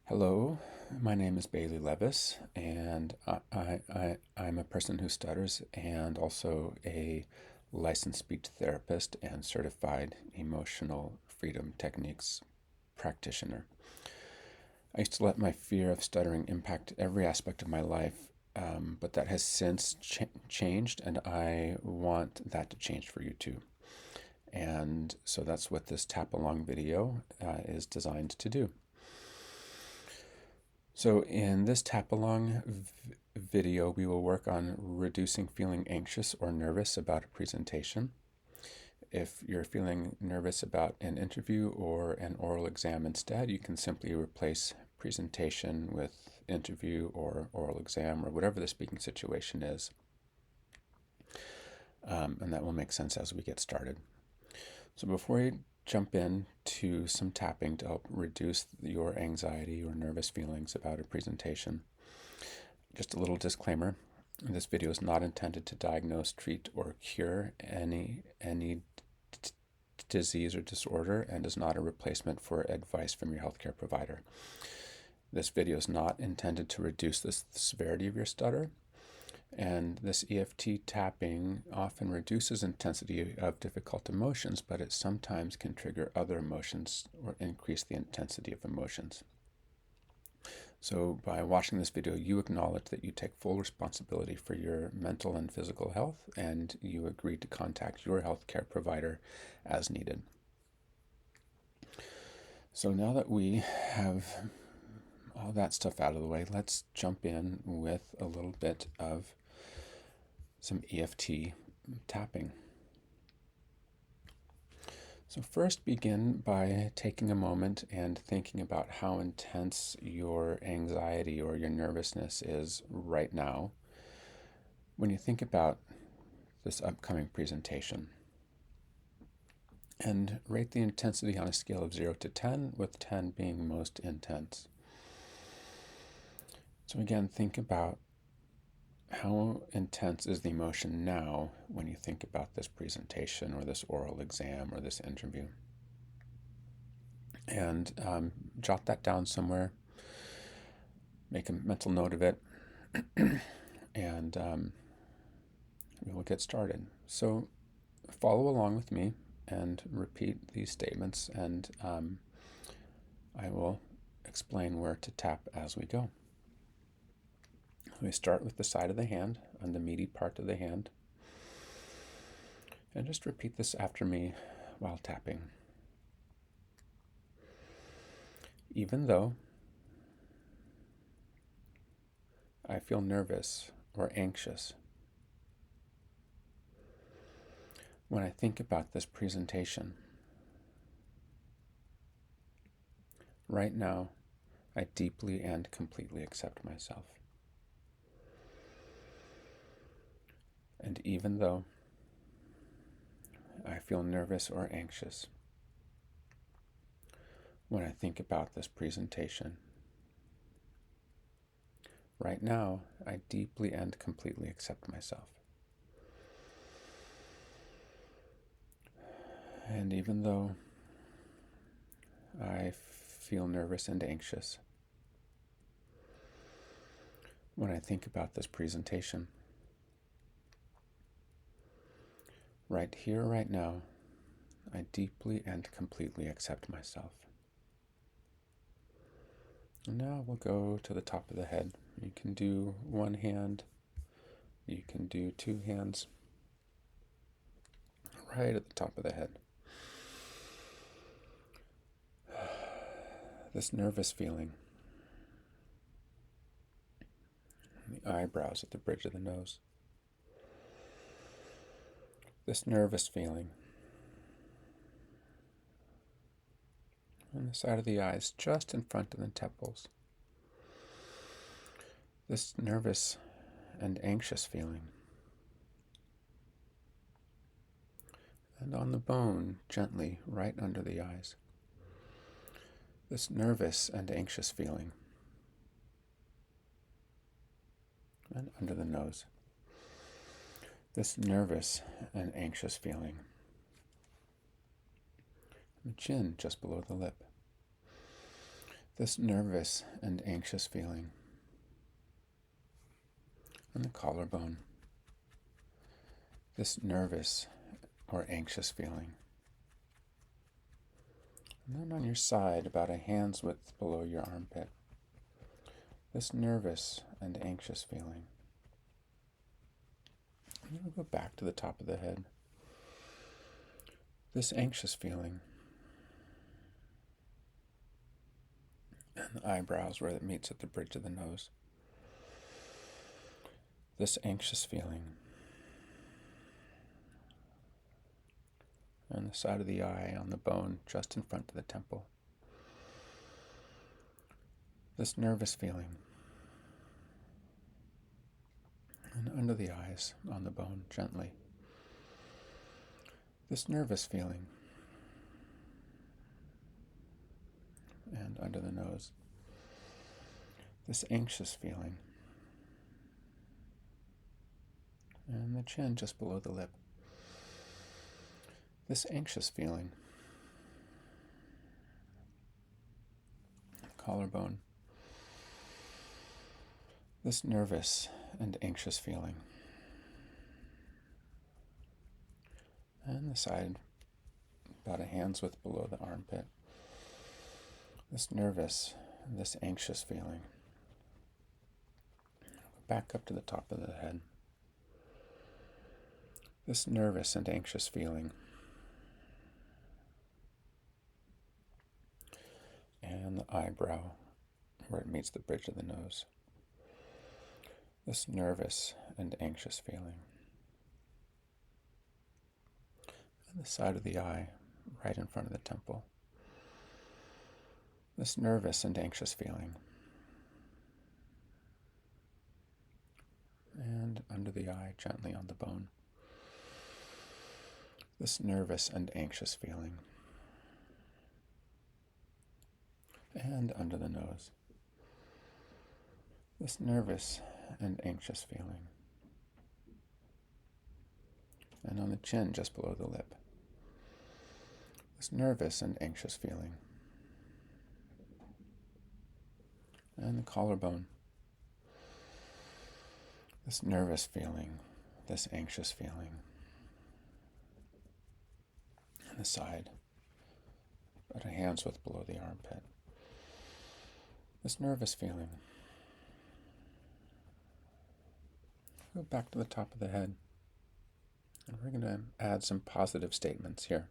Hello, my name is Bailey Levis, and I'm a person who stutters and also a licensed speech therapist and certified emotional freedom techniques practitioner. I used to let my fear of stuttering impact every aspect of my life, but that has since changed, and I want that to change for you too. And so that's what this tap along video is designed to do. So in this tap along video, we will work on reducing feeling anxious or nervous about a presentation. If you're feeling nervous about an interview or an oral exam instead, you can simply replace presentation with interview or oral exam or whatever the speaking situation is. And that will make sense as we get started. So before we jump in to some tapping to help reduce your anxiety or nervous feelings about a presentation, just a little disclaimer. This video is not intended to diagnose, treat, or cure any disease or disorder and is not a replacement for advice from your healthcare provider. This video is not intended to reduce the severity of your stutter, and this EFT tapping often reduces intensity of difficult emotions, but it sometimes can trigger other emotions or increase the intensity of emotions. So by watching this video, you acknowledge that you take full responsibility for your mental and physical health, and you agree to contact your healthcare provider as needed. So now that we have all that stuff out of the way, let's jump in with a little bit of some EFT tapping. So first begin by taking a moment and thinking about how intense your anxiety or your nervousness is right now when you think about this upcoming presentation. And rate the intensity on a scale of 0 to 10, with 10 being most intense. So again, think about how intense is the emotion now when you think about this presentation or this oral exam or this interview? And jot that down somewhere. Make a mental note of it. And we will get started. So follow along with me and repeat these statements, and I will explain where to tap as we go. We start with the side of the hand, on the meaty part of the hand. And just repeat this after me while tapping. Even though I feel nervous or anxious when I think about this presentation, right now I deeply and completely accept myself. And even though I feel nervous or anxious when I think about this presentation, right now I deeply and completely accept myself. And even though I feel nervous and anxious when I think about this presentation, right here, right now, I deeply and completely accept myself. And now we'll go to the top of the head. You can do one hand, you can do two hands, right at the top of the head. This nervous feeling, the eyebrows at the bridge of the nose. This nervous feeling on the side of the eyes, just in front of the temples. This nervous and anxious feeling. And on the bone, gently, right under the eyes. This nervous and anxious feeling. And under the nose. This nervous and anxious feeling. The chin just below the lip. This nervous and anxious feeling on the collarbone. This nervous or anxious feeling. And then on your side, about a hand's width below your armpit. This nervous and anxious feeling. And then we'll go back to the top of the head. This anxious feeling. And the eyebrows where it meets at the bridge of the nose. This anxious feeling. On the side of the eye, on the bone, just in front of the temple. This nervous feeling. And under the eyes, on the bone, gently. This nervous feeling. And under the nose. This anxious feeling. And the chin just below the lip. This anxious feeling. Collarbone. This nervous and anxious feeling. And the side, about a hand's width below the armpit. This nervous and this anxious feeling. Back up to the top of the head. This nervous and anxious feeling. And the eyebrow where it meets the bridge of the nose. This nervous and anxious feeling. And the side of the eye, right in front of the temple. This nervous and anxious feeling. And under the eye, gently on the bone. This nervous and anxious feeling. And under the nose. This nervous and anxious feeling. And on the chin, just below the lip. This nervous and anxious feeling. And the collarbone. This nervous feeling, this anxious feeling. And the side, about a hand's width below the armpit. This nervous feeling. Go back to the top of the head. And we're going to add some positive statements here.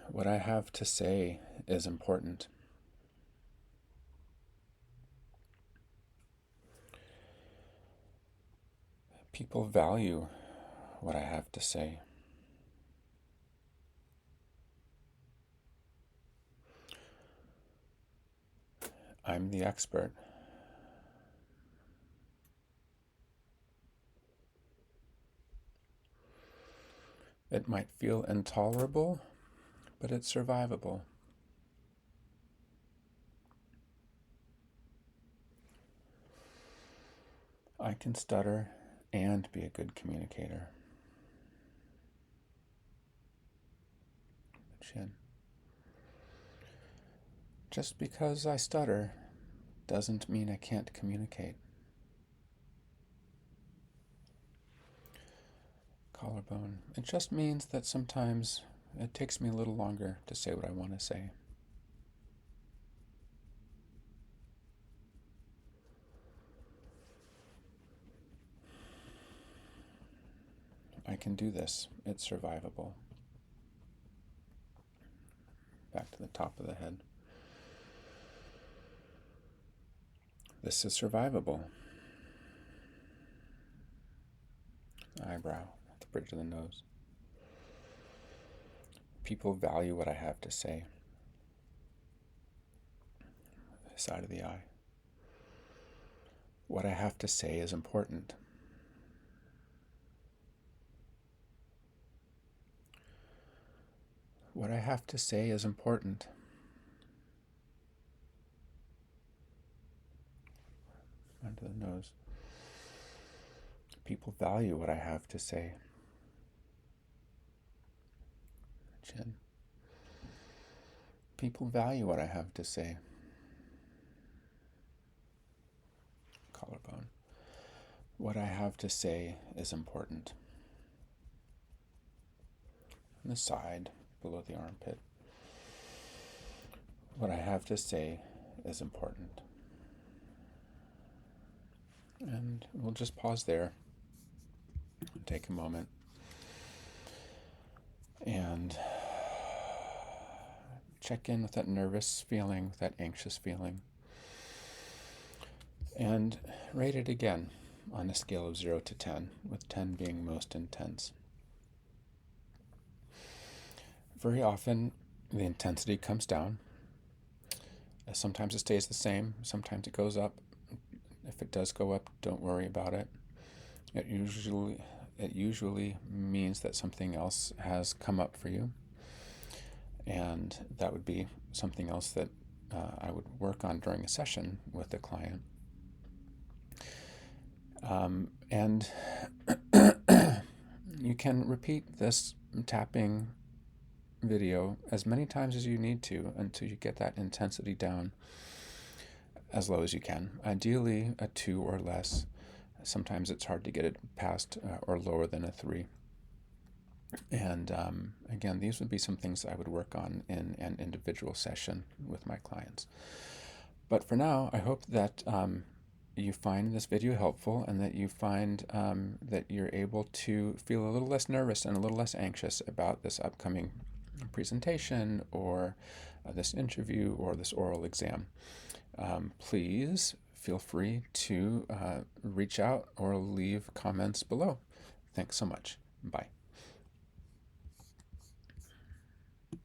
What I have to say is important. People value what I have to say. I'm the expert. It might feel intolerable, but it's survivable. I can stutter and be a good communicator. Chin. Just because I stutter doesn't mean I can't communicate. Collarbone. It just means that sometimes it takes me a little longer to say what I want to say. I can do this. It's survivable. Back to the top of the head. This is survivable. Eyebrow at the bridge of the nose. People value what I have to say. The side of the eye. What I have to say is important. What I have to say is important. Under the nose. People value what I have to say. Chin. People value what I have to say. Collarbone. What I have to say is important. On the side, below the armpit. What I have to say is important. And we'll just pause there and take a moment and check in with that nervous feeling, with that anxious feeling, and rate it again on a scale of 0 to 10, with 10 being most intense. Very often, the intensity comes down. Sometimes it stays the same, sometimes it goes up. If it does go up, don't worry about it. It usually means that something else has come up for you, and that would be something else that I would work on during a session with the client. And you can repeat this tapping video as many times as you need to until you get that intensity down as low as you can. Ideally, a 2 or less. Sometimes it's hard to get it past or lower than a 3. And again, these would be some things I would work on in an individual session with my clients. But for now, I hope that you find this video helpful, and that you find that you're able to feel a little less nervous and a little less anxious about this upcoming presentation or this interview or this oral exam. Please feel free to reach out or leave comments below. Thanks so much. Bye.